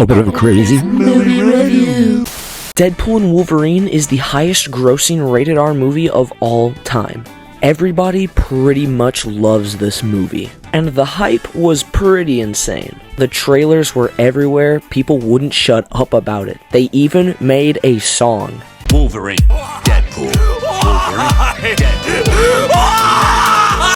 A bit of a crazy movie review. Deadpool and Wolverine is the highest grossing rated R movie of all time. Everybody pretty much loves this movie, and the hype was pretty insane. The trailers were everywhere, people wouldn't shut up about it. They even made a song. Wolverine, Deadpool, Wolverine, Deadpool.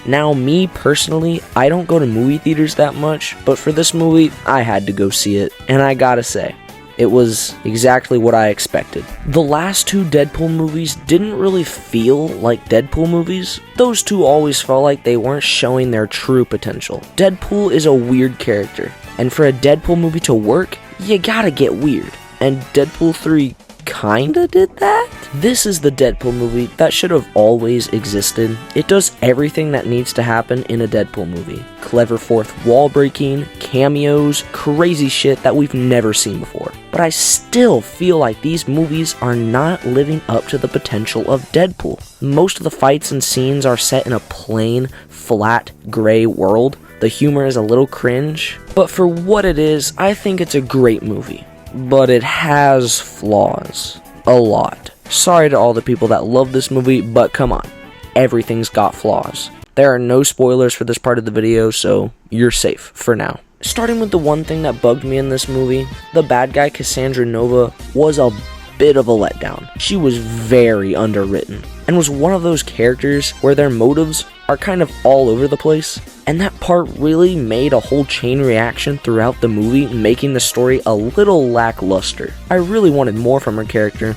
Now, me personally, I don't go to movie theaters that much, but for this movie, I had to go see it, and I gotta say, it was exactly what I expected. The last two Deadpool movies didn't really feel like Deadpool movies. Those two always felt like they weren't showing their true potential. Deadpool is a weird character, and for a Deadpool movie to work, you gotta get weird. And Deadpool 3 kinda did that? This is the Deadpool movie that should have always existed. It does everything that needs to happen in a Deadpool movie. Clever fourth wall breaking, cameos, crazy shit that we've never seen before. But I still feel like these movies are not living up to the potential of Deadpool. Most of the fights and scenes are set in a plain, flat, gray world. The humor is a little cringe, but for what it is, I think it's a great movie. But it has flaws. A lot. Sorry to all the people that love this movie, but come on. Everything's got flaws. There are no spoilers for this part of the video, so you're safe for now. Starting with the one thing that bugged me in this movie, the bad guy Cassandra Nova was a bit of a letdown. She was very underwritten, and was one of those characters where their motives are kind of all over the place, and that part really made a whole chain reaction throughout the movie, making the story a little lackluster. I really wanted more from her character,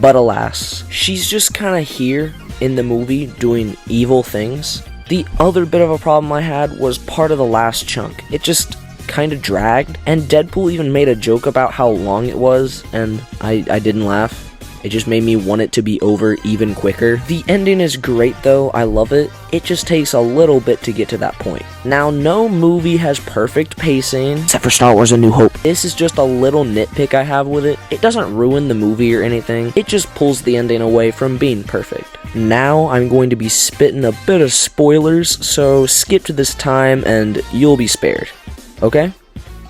but alas, she's just kinda here in the movie doing evil things. The other bit of a problem I had was part of the last chunk. It just kinda dragged, and Deadpool even made a joke about how long it was, and I didn't laugh. It just made me want it to be over even quicker. The ending is great though, I love it. It just takes a little bit to get to that point. Now, no movie has perfect pacing, except for Star Wars A New Hope. This is just a little nitpick I have with it. It doesn't ruin the movie or anything, it just pulls the ending away from being perfect. Now, I'm going to be spitting a bit of spoilers, so skip to this time and you'll be spared. Okay?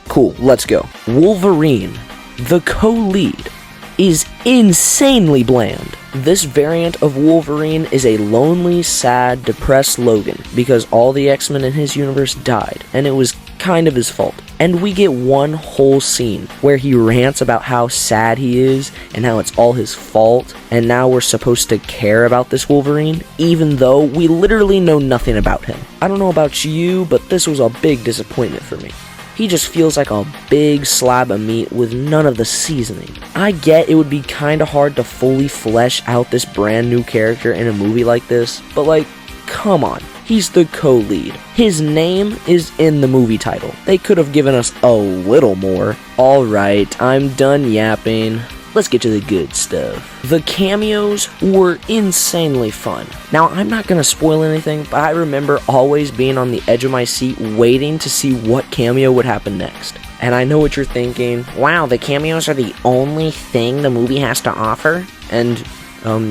Cool, let's go. Wolverine, the co-lead, is insanely bland. This variant of Wolverine is a lonely, sad, depressed Logan because all the X-Men in his universe died, and it was kind of his fault. And we get one whole scene where he rants about how sad he is and how it's all his fault, and now we're supposed to care about this Wolverine, even though we literally know nothing about him. I don't know about you, but this was a big disappointment for me. He just feels like a big slab of meat with none of the seasoning. I get it would be kinda hard to fully flesh out this brand new character in a movie like this, but like, come on. He's the co-lead. His name is in the movie title. They could have given us a little more. Alright, I'm done yapping. Let's get to the good stuff. The cameos were insanely fun. Now, I'm not gonna spoil anything, but I remember always being on the edge of my seat waiting to see what cameo would happen next. And I know what you're thinking. Wow, the cameos are the only thing the movie has to offer? And,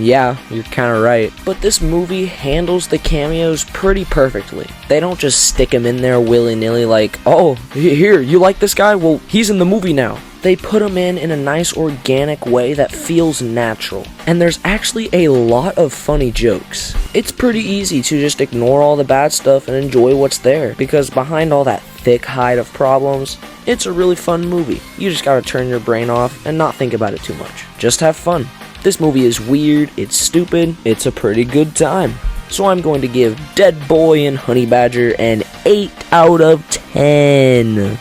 yeah, you're kinda right. But this movie handles the cameos pretty perfectly. They don't just stick them in there willy-nilly like, oh, here, you like this guy? Well, he's in the movie now. They put him in a nice organic way that feels natural. And there's actually a lot of funny jokes. It's pretty easy to just ignore all the bad stuff and enjoy what's there, because behind all that thick hide of problems, it's a really fun movie. You just gotta turn your brain off and not think about it too much. Just have fun. This movie is weird, it's stupid, it's a pretty good time. So I'm going to give Dead Boy and Honey Badger an 8 out of 10.